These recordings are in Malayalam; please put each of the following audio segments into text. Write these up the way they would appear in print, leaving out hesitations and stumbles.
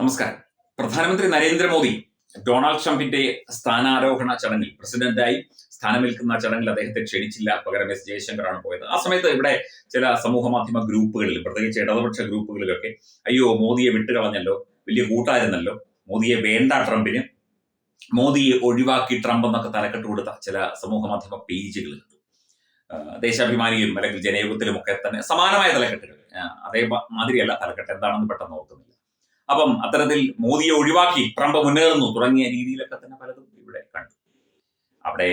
നമസ്കാരം. പ്രധാനമന്ത്രി നരേന്ദ്രമോദി ഡൊണാൾഡ് ട്രംപിന്റെ സ്ഥാനാരോഹണ ചടങ്ങിൽ, പ്രസിഡന്റായി സ്ഥാനമേൽക്കുന്ന ചടങ്ങിൽ അദ്ദേഹത്തെ ക്ഷണിച്ചില്ല. പകരം എസ് ജയശങ്കറാണ് പോയത്. ആ സമയത്ത് ഇവിടെ ചില സമൂഹ മാധ്യമ ഗ്രൂപ്പുകളിൽ, പ്രത്യേകിച്ച് ഇടതുപക്ഷ ഗ്രൂപ്പുകളിലൊക്കെ അയ്യോ മോദിയെ വിട്ടുകളഞ്ഞല്ലോ, വലിയ കൂട്ടായിരുന്നല്ലോ, മോദിയെ വേണ്ട ട്രംപിന്, മോദിയെ ഒഴിവാക്കി ട്രംപ് എന്നൊക്കെ തലക്കെട്ട് കൊടുത്ത ചില സമൂഹ മാധ്യമ പേജുകൾ കണ്ടു. ദേശാഭിമാനിയിലും അല്ലെങ്കിൽ ജനയുഗത്തിലും ഒക്കെ തന്നെ സമാനമായ തലക്കെട്ടുകൾ, അതേ മാതിരിയല്ല തലക്കെട്ട്, എന്താണെന്ന് പെട്ടെന്ന് ഓർക്കുന്നില്ല. അപ്പം അത്തരത്തിൽ മോദിയെ ഒഴിവാക്കി ട്രംപ് മുന്നേറുന്നു തുടങ്ങിയ രീതിയിലൊക്കെ തന്നെ പലതും ഇവിടെ കണ്ടു. അവിടെ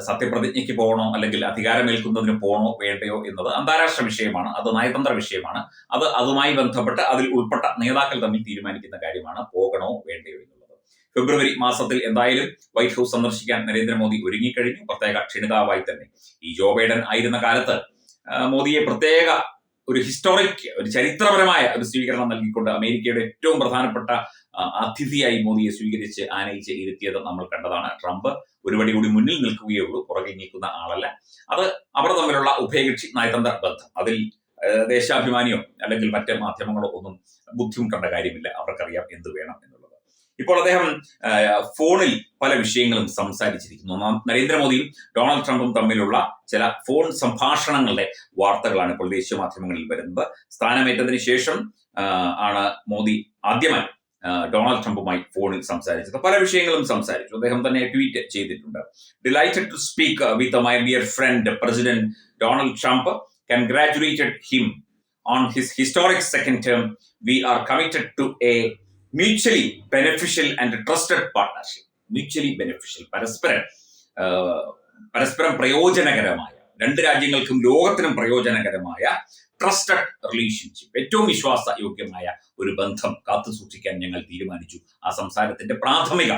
സത്യപ്രതിജ്ഞയ്ക്ക് പോകണോ അല്ലെങ്കിൽ അധികാരമേൽക്കുന്നതിന് പോകണോ വേണ്ടയോ എന്നത് അന്താരാഷ്ട്ര വിഷയമാണ്, അത് നയതന്ത്ര വിഷയമാണ്, അത് അതുമായി ബന്ധപ്പെട്ട് അതിൽ ഉൾപ്പെട്ട നേതാക്കൾ തമ്മിൽ തീരുമാനിക്കുന്ന കാര്യമാണ്, പോകണോ വേണ്ടയോ എന്നുള്ളത്. ഫെബ്രുവരി മാസത്തിൽ എന്തായാലും വൈറ്റ് ഹൌസ് സന്ദർശിക്കാൻ നരേന്ദ്രമോദി ഒരുങ്ങിക്കഴിഞ്ഞു, പ്രത്യേക ക്ഷണിതാവായി തന്നെ. ഈ ജോ ബൈഡൻ ആയിരുന്ന കാലത്ത് മോദിയെ പ്രത്യേക ഒരു ഹിസ്റ്റോറിക്, ഒരു ചരിത്രപരമായ ഒരു സ്വീകരണം നൽകിക്കൊണ്ട് അമേരിക്കയുടെ ഏറ്റവും പ്രധാനപ്പെട്ട അതിഥിയായി മോദിയെ സ്വീകരിച്ച് ആനയിച്ച് ഇരുത്തിയത് നമ്മൾ കണ്ടതാണ്. ട്രംപ് ഒരുപടി കൂടി മുന്നിൽ നിൽക്കുകയുള്ളൂ, പുറകെ നീക്കുന്ന ആളല്ല. അത് അവർ തമ്മിലുള്ള ഉഭയകക്ഷി നയതന്ത്ര ബന്ധം, അതിൽ ദേശാഭിമാനിയോ അല്ലെങ്കിൽ മറ്റ് മാധ്യമങ്ങളോ ഒന്നും ബുദ്ധിമുട്ടേണ്ട കാര്യമില്ല, അവർക്കറിയാം എന്ത് വേണം എന്നുള്ളത്. ഇപ്പോൾ അദ്ദേഹം ഫോണിൽ പല വിഷയങ്ങളും സംസാരിച്ചിരിക്കുന്നു. നരേന്ദ്രമോദിയും ഡൊണാൾഡ് ട്രംപും തമ്മിലുള്ള ചില ഫോൺ സംഭാഷണങ്ങളുടെ വാർത്തകളാണ് ഇപ്പോൾ ദേശീയ മാധ്യമങ്ങളിൽ വരുന്നത്. സ്ഥാനമേറ്റതിന് ശേഷം ആണ് മോദി ആദ്യമായി ഡൊണാൾഡ് ട്രംപുമായി ഫോണിൽ സംസാരിച്ചത്. പല വിഷയങ്ങളും സംസാരിച്ചു. അദ്ദേഹം തന്നെ ട്വീറ്റ് ചെയ്തിട്ടുണ്ട്. Delighted to speak with my dear friend president Donald Trump, congratulated him on his historic second term. We are committed to a mutually beneficial and trusted partnership. Mutually beneficial, പരസ്പരം പ്രയോജനകരമായ, രണ്ട് രാജ്യങ്ങൾക്കും ലോകത്തിനും പ്രയോജനകരമായ ട്രസ്റ്റഡ് റിലേഷൻഷിപ്പ്, ഏറ്റവും വിശ്വാസയോഗ്യമായ ഒരു ബന്ധം കാത്തു സൂക്ഷിക്കാൻ ഞങ്ങൾ തീരുമാനിച്ചു. ആ സംസാരത്തിന്റെ പ്രാഥമിക,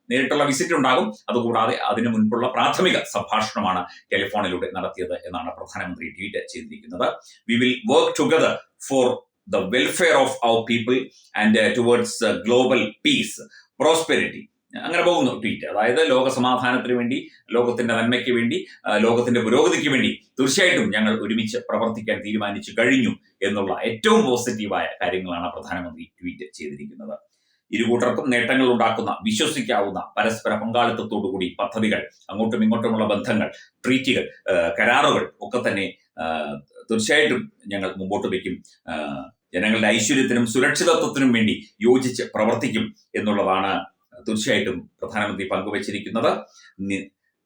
നേരിട്ടുള്ള വിസിറ്റ് ഉണ്ടാകും, അതുകൂടാതെ അതിനു മുൻപുള്ള പ്രാഥമിക സംഭാഷണമാണ് ടെലിഫോണിലൂടെ നടത്തിയത് എന്നാണ് പ്രധാനമന്ത്രി ട്വീറ്റ് ചെയ്തിരിക്കുന്നത്. We will work together for the welfare of our people and towards global peace, prosperity. അങ്ങനെ പോകുന്നു ട്വീറ്റ്. അതായത് ലോക സമാധാനത്തിന് വേണ്ടി, ലോകത്തിന്റെ നന്മയ്ക്ക് വേണ്ടി, ലോകത്തിന്റെ പുരോഗതിക്ക് വേണ്ടി തീർച്ചയായിട്ടും ഞങ്ങൾ ഒരുമിച്ച് പ്രവർത്തിക്കാൻ തീരുമാനിച്ചു കഴിഞ്ഞു എന്നുള്ള ഏറ്റവും പോസിറ്റീവായ കാര്യങ്ങളാണ് പ്രധാനമന്ത്രി ട്വീറ്റ് ചെയ്തിരിക്കുന്നത്. ഇരുകൂട്ടർക്കും നേട്ടങ്ങൾ ഉണ്ടാക്കുന്ന, വിശ്വസിക്കാവുന്ന പരസ്പര പങ്കാളിത്തത്തോടുകൂടി പദ്ധതികൾ, അങ്ങോട്ടും ഇങ്ങോട്ടുമുള്ള ബന്ധങ്ങൾ, ട്രീറ്റുകൾ, കരാറുകൾ ഒക്കെ തന്നെ തീർച്ചയായിട്ടും ഞങ്ങൾ മുമ്പോട്ട് വയ്ക്കും. ജനങ്ങളുടെ ഐശ്വര്യത്തിനും സുരക്ഷിതത്വത്തിനും വേണ്ടി യോജിച്ച് പ്രവർത്തിക്കും എന്നുള്ളതാണ് തീർച്ചയായിട്ടും പ്രധാനമന്ത്രി പങ്കുവച്ചിരിക്കുന്നത്.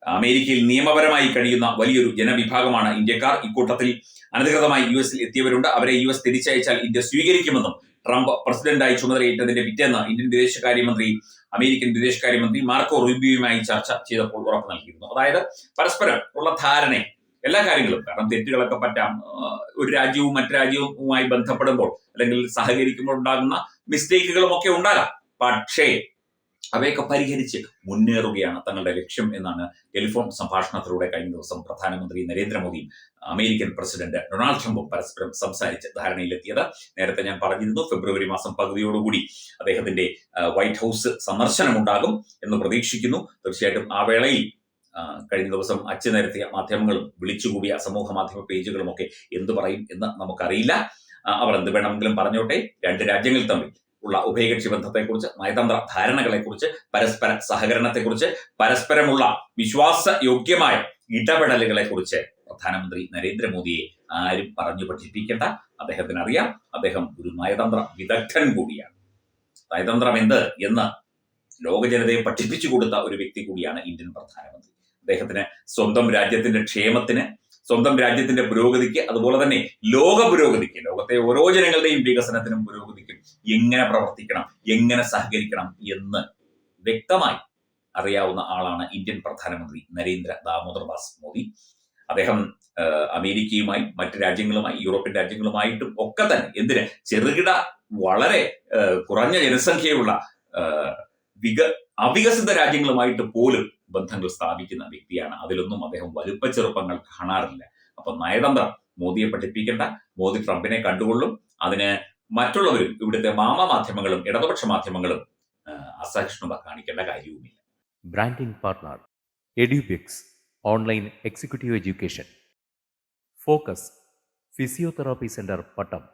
അമേരിക്കയിൽ നിയമപരമായി കഴിയുന്ന വലിയൊരു ജനവിഭാഗമാണ് ഇന്ത്യക്കാർ. ഇക്കൂട്ടത്തിൽ അനധികൃതമായി US എത്തിയവരുണ്ട്. അവരെ US തിരിച്ചയച്ചാൽ ഇന്ത്യ സ്വീകരിക്കുമെന്നും ട്രംപ് പ്രസിഡന്റായി ചുമതലയേറ്റതിന്റെ പിറ്റേന്ന് അമേരിക്കൻ വിദേശകാര്യമന്ത്രി മാർക്കോ റൂബിയോയുമായി ചർച്ച ചെയ്തപ്പോൾ ഉറപ്പ് നൽകിയിരുന്നു. അതായത് പരസ്പരം ഉള്ള ധാരണ, എല്ലാ കാര്യങ്ങളും, കാരണം തെറ്റുകളൊക്കെ പറ്റാം, ഒരു രാജ്യവും മറ്റു രാജ്യവുമായി ബന്ധപ്പെടുമ്പോൾ അല്ലെങ്കിൽ സഹകരിക്കുമ്പോൾ ഉണ്ടാകുന്ന മിസ്റ്റേക്കുകളും ഒക്കെ ഉണ്ടാകാം. പക്ഷേ അവയൊക്കെ പരിഹരിച്ച് മുന്നേറുകയാണ് തങ്ങളുടെ ലക്ഷ്യം എന്നാണ് ടെലിഫോൺ സംഭാഷണത്തിലൂടെ കഴിഞ്ഞ ദിവസം പ്രധാനമന്ത്രി നരേന്ദ്രമോദിയും അമേരിക്കൻ പ്രസിഡന്റ് ഡൊണാൾഡ് ട്രംപും പരസ്പരം സംസാരിച്ച് ധാരണയിലെത്തിയത്. നേരത്തെ ഞാൻ പറഞ്ഞിരുന്നു, ഫെബ്രുവരി മാസം പകുതിയോടുകൂടി അദ്ദേഹത്തിന്റെ വൈറ്റ് ഹൌസ് സന്ദർശനമുണ്ടാകും എന്ന് പ്രതീക്ഷിക്കുന്നു. തീർച്ചയായിട്ടും ആ വേളയിൽ കഴിഞ്ഞ ദിവസം അച്ചുനിരത്തിയ മാധ്യമങ്ങളും വിളിച്ചുകൂടിയ സമൂഹ മാധ്യമ പേജുകളും ഒക്കെ എന്തു പറയും എന്ന് നമുക്കറിയില്ല. അവർ എന്ത് വേണമെങ്കിലും പറഞ്ഞോട്ടെ. രണ്ട് രാജ്യങ്ങൾ തമ്മിൽ ഉള്ള ഉഭയകക്ഷി ബന്ധത്തെക്കുറിച്ച്, നയതന്ത്ര ധാരണകളെക്കുറിച്ച്, പരസ്പര സഹകരണത്തെക്കുറിച്ച്, പരസ്പരമുള്ള വിശ്വാസയോഗ്യമായ ഇടപെടലുകളെക്കുറിച്ച് പ്രധാനമന്ത്രി നരേന്ദ്രമോദിയെ ആരും പറഞ്ഞു പഠിപ്പിക്കേണ്ട. അദ്ദേഹത്തിന് അറിയാം. അദ്ദേഹം ഒരു നയതന്ത്ര വിദഗ്ധൻ കൂടിയാണ്. നയതന്ത്രം എന്ത് എന്ന് ലോക ജനതയെ പഠിപ്പിച്ചു കൊടുത്ത ഒരു വ്യക്തി കൂടിയാണ് ഇന്ത്യൻ പ്രധാനമന്ത്രി. അദ്ദേഹത്തിന് സ്വന്തം രാജ്യത്തിന്റെ ക്ഷേമത്തിന്, സ്വന്തം രാജ്യത്തിന്റെ പുരോഗതിക്ക്, അതുപോലെ തന്നെ ലോക പുരോഗതിക്ക്, ലോകത്തെ ഓരോ ജനങ്ങളുടെയും വികസനത്തിനും പുരോഗതിക്കും എങ്ങനെ പ്രവർത്തിക്കണം, എങ്ങനെ സഹകരിക്കണം എന്ന് വ്യക്തമായി അറിയാവുന്ന ആളാണ് ഇന്ത്യൻ പ്രധാനമന്ത്രി നരേന്ദ്ര ദാമോദർദാസ് മോദി. അദ്ദേഹം അമേരിക്കയുമായി, മറ്റ് രാജ്യങ്ങളുമായി, യൂറോപ്യൻ രാജ്യങ്ങളുമായിട്ടും ഒക്കെ തന്നെ ചെറുകിട, വളരെ കുറഞ്ഞ ജനസംഖ്യയുള്ള അവികസിത രാജ്യങ്ങളുമായിട്ട് പോലും ബന്ധങ്ങൾ സ്ഥാപിക്കുന്ന വ്യക്തിയാണ്. അതിലൊന്നും അദ്ദേഹം വലുപ്പ ചെറുപ്പങ്ങൾ കാണാറില്ല. അപ്പൊ നയതന്ത്രം മോദിയെ പഠിപ്പിക്കേണ്ട. മോദി ട്രംപിനെ കണ്ടുകൊള്ളും. അതിന് മറ്റുള്ളവരും, ഇവിടുത്തെ മാധ്യമങ്ങളും ഇടതുപക്ഷ മാധ്യമങ്ങളും അസഹിഷ്ണുത കാണിക്കേണ്ട കാര്യവുമില്ല. Branding partner Edubix online executive education. Focus physiotherapy centre Pattom.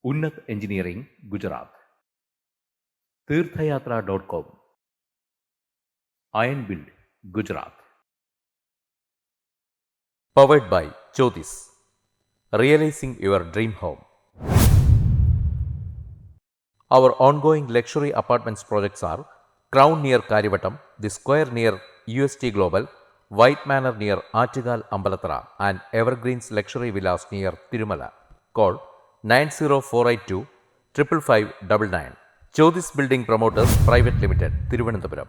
Unnat engineering Gujarat. തീർത്ഥയാത്ര.com, Iron Build, Gujarat. Powered by Jyotis, realizing your dream home. Our ongoing luxury apartments projects are Crown near Karivattam, The Square near UST Global, White Manor near Achigal Ambalatra, and Evergreens Luxury Villas near Tirumala. Call 90482 55599. Jyotis Building Promoters Private Limited, Thiruvananthapuram.